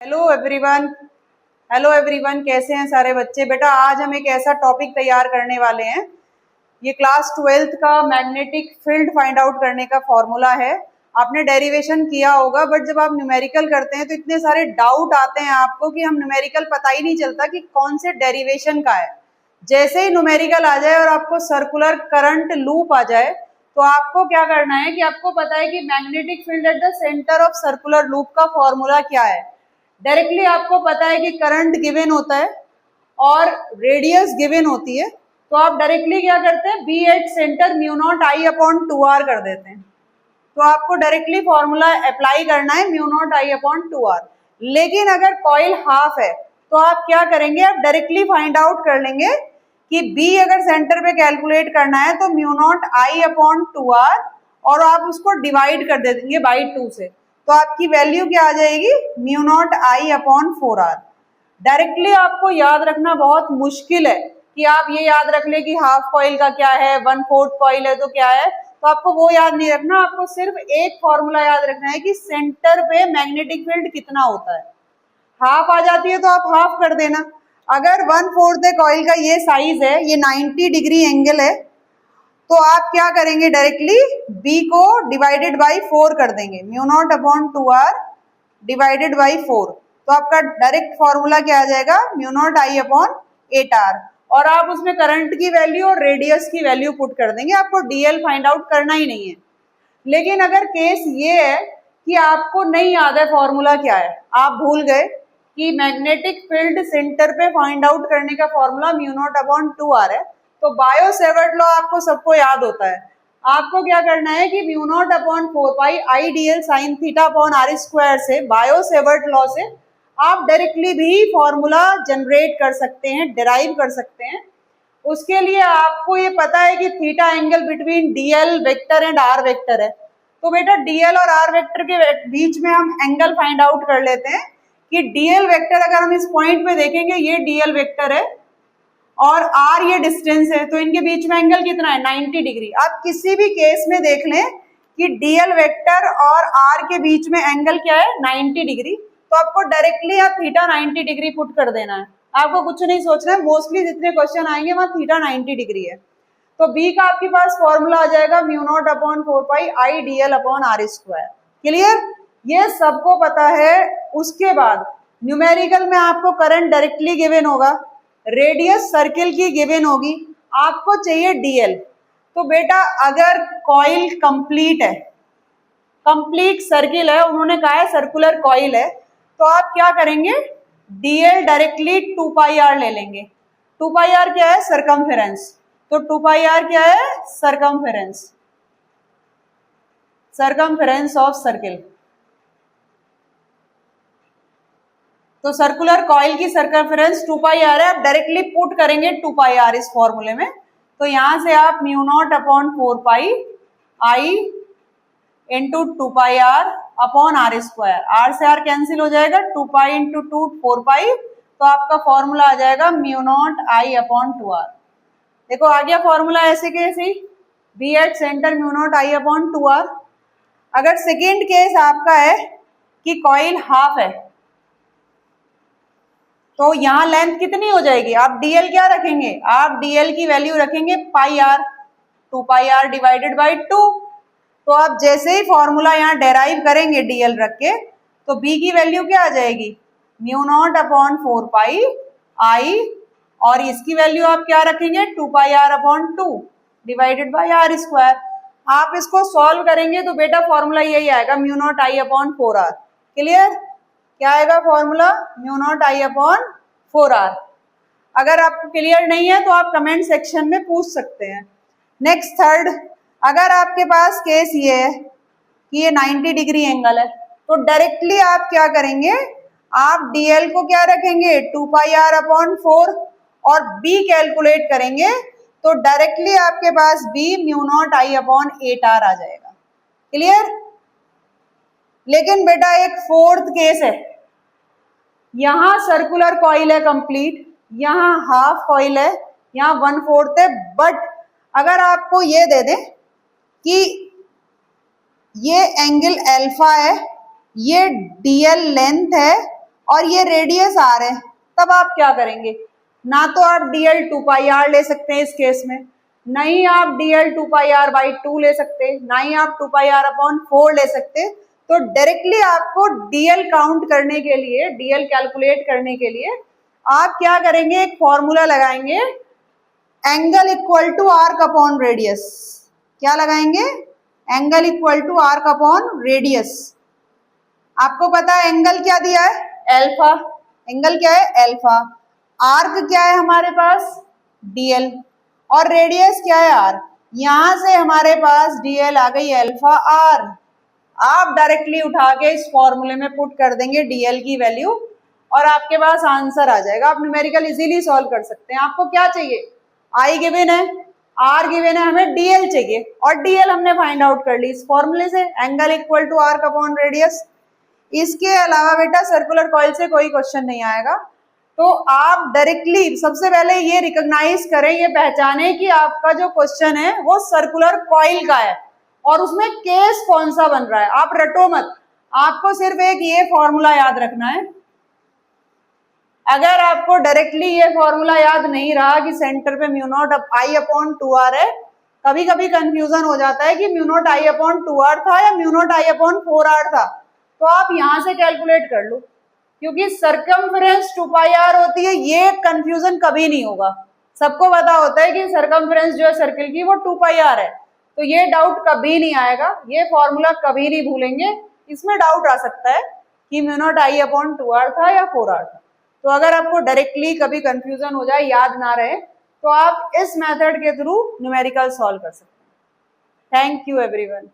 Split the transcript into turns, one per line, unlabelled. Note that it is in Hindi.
हेलो एवरीवन, कैसे हैं सारे बच्चे। बेटा आज हम एक ऐसा टॉपिक तैयार करने वाले हैं। ये क्लास 12th का मैग्नेटिक फील्ड फाइंड आउट करने का फॉर्मूला है। आपने डेरिवेशन किया होगा, बट जब आप न्यूमेरिकल करते हैं तो इतने सारे डाउट आते हैं आपको कि हम न्यूमेरिकल पता ही नहीं चलता कि कौन से डेरिवेशन का है। जैसे ही न्यूमेरिकल आ जाए और आपको सर्कुलर करंट लूप आ जाए तो आपको क्या करना है कि आपको पता है कि magnetic field at the centre of circular loop का फॉर्मूला क्या है। डायरेक्टली आपको पता है कि करंट गिवन होता है और रेडियस गिवन होती है, तो आप डायरेक्टली क्या करते हैं, B at centre mu naught I upon 2r कर देते हैं। तो आपको डायरेक्टली फॉर्मूला अप्लाई करना है mu naught I upon 2r। लेकिन अगर कॉइल हाफ है तो आप क्या करेंगे, आप डायरेक्टली फाइंड आउट कर लेंगे कि बी अगर सेंटर पे कैलकुलेट करना है तो mu naught I upon 2r और आप उसको डिवाइड कर दे देंगे बाई 2 से, तो आपकी वैल्यू क्या आ जाएगी, mu naught I upon 4r। Directly आपको याद रखना बहुत मुश्किल है कि आप ये याद रख ले कि हाफ कॉइल का क्या है, 1/4 कॉइल है तो क्या है, तो आपको वो याद नहीं रखना। आपको सिर्फ एक फॉर्मूला याद रखना है कि सेंटर पे मैग्नेटिक फील्ड कितना होता है। हाफ आ जाती है तो आप हाफ कर देना। अगर 1/4 कॉइल का ये साइज है, ये 90 डिग्री एंगल है, तो आप क्या करेंगे, डायरेक्टली b को डिवाइडेड बाई 4 कर देंगे, mu naught upon 2r divided by 4। तो आपका डायरेक्ट फॉर्मूला क्या आ जाएगा, mu naught I upon 8r। और आप उसमें करंट की वैल्यू और रेडियस की वैल्यू पुट कर देंगे, आपको dl फाइंड आउट करना ही नहीं है। लेकिन अगर केस ये है कि आपको नहीं याद है फॉर्मूला क्या है, आप भूल गए कि मैग्नेटिक फील्ड सेंटर पे फाइंड आउट करने का formula mu naught upon 2r है, तो बायो सेवर्ट लॉ आपको सबको याद होता है। आपको क्या करना है कि mu naught upon 4 pi I D L sine theta upon R square से, बायो सेवर्ट लॉ से आप डायरेक्टली भी फॉर्मूला जनरेट कर सकते हैं, डिराइव कर सकते हैं। उसके लिए आपको ये पता है कि theta angle between D L vector and R vector है, तो बेटा डी एल और आर वेक्टर के बीच में हम एंगल फाइंड आउट कर लेते हैं कि डी एल वेक्टर, अगर हम इस पॉइंट पे देखेंगे ये डी एल वेक्टर है और r ये डिस्टेंस है, तो इनके बीच में एंगल कितना है, 90 डिग्री। आप किसी भी केस में देख लें कि dl वेक्टर और r के बीच में एंगल क्या है, 90 डिग्री। तो आपको डायरेक्टली आप थीटा 90 डिग्री पुट कर देना है, आपको कुछ नहीं सोचना है। मोस्टली जितने क्वेश्चन आएंगे वहां थीटा 90 डिग्री है, तो b का आपके पास फॉर्मूला आ जाएगा mu naught upon 4 pi I D L upon R square. Clear, ये सबको पता है। उसके बाद न्यूमेरिकल में आपको करंट डायरेक्टली गिवन होगा, रेडियस सर्किल की गिवन होगी, आपको चाहिए डीएल। तो बेटा अगर कॉइल कंप्लीट है, कंप्लीट सर्किल है, उन्होंने कहा है सर्कुलर कॉइल है, तो आप क्या करेंगे, डीएल डायरेक्टली 2 पाई आर ले लेंगे। 2 पाई आर क्या है, सरकमफेरेंस, तो 2 पाई आर क्या है, सरकमफेरेंस, सरकमफेरेंस ऑफ सर्किल। तो सर्कुलर कॉइल की सर्कमफेरेंस 2 पाई आर है, आप डायरेक्टली पुट करेंगे 2 पाई आर इस फॉर्मूले में। तो यहां से आप mu naught upon 4 pi I into 2 pi are upon R square, R से आर कैंसिल हो जाएगा, 2 पाई इंटू 2 4 पाई, तो आपका फॉर्मूला आ जाएगा mu naught I upon 2r। देखो आ गया फॉर्मूला, ऐसे कैसे, B at centre mu naught I upon 2r। अगर सेकेंड केस आपका है कि कॉइल हाफ है, तो यहाँ लेंथ कितनी हो जाएगी, आप डीएल क्या रखेंगे, आप डीएल की वैल्यू रखेंगे pi r, 2 pi r divided by 2। तो आप जैसे ही फॉर्मूला यहाँ डेराइव करेंगे डीएल रख के, तो बी की वैल्यू क्या आ जाएगी, mu naught upon 4 pi I, और इसकी वैल्यू आप क्या रखेंगे, 2 pi are upon 2 divided by r square. आप इसको सॉल्व करेंगे तो बेटा फॉर्मूला यही आएगा, mu naught I upon 4r। Clear, क्या आएगा formula, mu naught I upon 4r। अगर आपको क्लियर नहीं है तो आप कमेंट सेक्शन में पूछ सकते हैं। नेक्स्ट थर्ड, अगर आपके पास केस ये है कि ये 90 डिग्री एंगल है, तो डायरेक्टली आप क्या करेंगे, आप डीएल को क्या रखेंगे, 2 पाई आर अपॉन 4 और बी कैलकुलेट करेंगे, तो डायरेक्टली आपके पास B mu naught I upon 8r आ जाएगा। क्लियर, लेकिन बेटा एक फोर्थ केस है, यहां सर्कुलर कॉइल है कंप्लीट, यहां हाफ कॉइल है, यहां 1/4 है, बट अगर आपको ये दे दें कि ये एंगल अल्फा है, ये डीएल लेंथ है और ये रेडियस आर है, तब आप क्या करेंगे? ना तो आप dl 2 पाई r ले सकते हैं इस केस में, नहीं आप dl 2 पाई r बाई 2 ले सकते, ना ही आप 2 पाई r अपॉन 4 ले सकते। तो डायरेक्टली आपको dl काउंट करने के लिए, dl कैलकुलेट करने के लिए आप क्या करेंगे, एक फॉर्मूला लगाएंगे, angle equal to arc upon radius. क्या लगाएंगे? Angle equal to arc upon radius. आपको पता है एंगल क्या दिया है? एल्फा। एंगल क्या है? एल्फा। आर्क क्या है हमारे पास? dl। और रेडियस क्या है? r। यहां से हमारे पास dl आ गई एल्फा r। आप डायरेक्टली उठा के इस फॉर्मूले में पुट कर देंगे dl की वैल्यू और आपके पास आंसर आ जाएगा। आप न्यूमेरिकल इजीली सॉल्व कर सकते हैं। आपको क्या चाहिए? i गिवन है, r गिवन है, हमें dl चाहिए और dl हमने फाइंड आउट कर ली इस फॉर्मूले से, angle equal to arc upon radius. इसके अलावा बेटा सर्कुलर कॉइल से कोई क्वेश्चन नहीं आएगा। तो आप डायरेक्टली सबसे पहले ये रिकॉग्नाइज करें, ये पहचाने कि आपका जो क्वेश्चन है वो सर्कुलर कॉइल का है और उसमें केस कौन सा बन रहा है। आप रटो मत, आपको सिर्फ एक ये फॉर्मूला याद रखना है। अगर आपको डायरेक्टली ये फॉर्मूला याद नहीं रहा कि सेंटर पे mu naught I upon 2r है, कभी कभी कंफ्यूजन हो जाता है कि mu naught I upon 2r था या mu naught I upon 4r था, तो आप यहां से कैलकुलेट कर लो, क्योंकि सरकमफ्रेंस 2 पाई r होती है, ये कंफ्यूजन कभी नहीं होगा। सबको पता होता है कि सरकमफ्रेंस जो है सर्किल की वो 2 पाई r है, तो ये डाउट कभी नहीं आएगा, ये फॉर्मूला कभी नहीं भूलेंगे। इसमें डाउट आ सकता है कि mu naught I upon 2r था या 4r था। तो अगर आपको डायरेक्टली कभी कंफ्यूजन हो जाए, याद ना रहे, तो आप इस मेथड के थ्रू न्यूमेरिकल सॉल्व कर सकते हैं। Thank you everyone.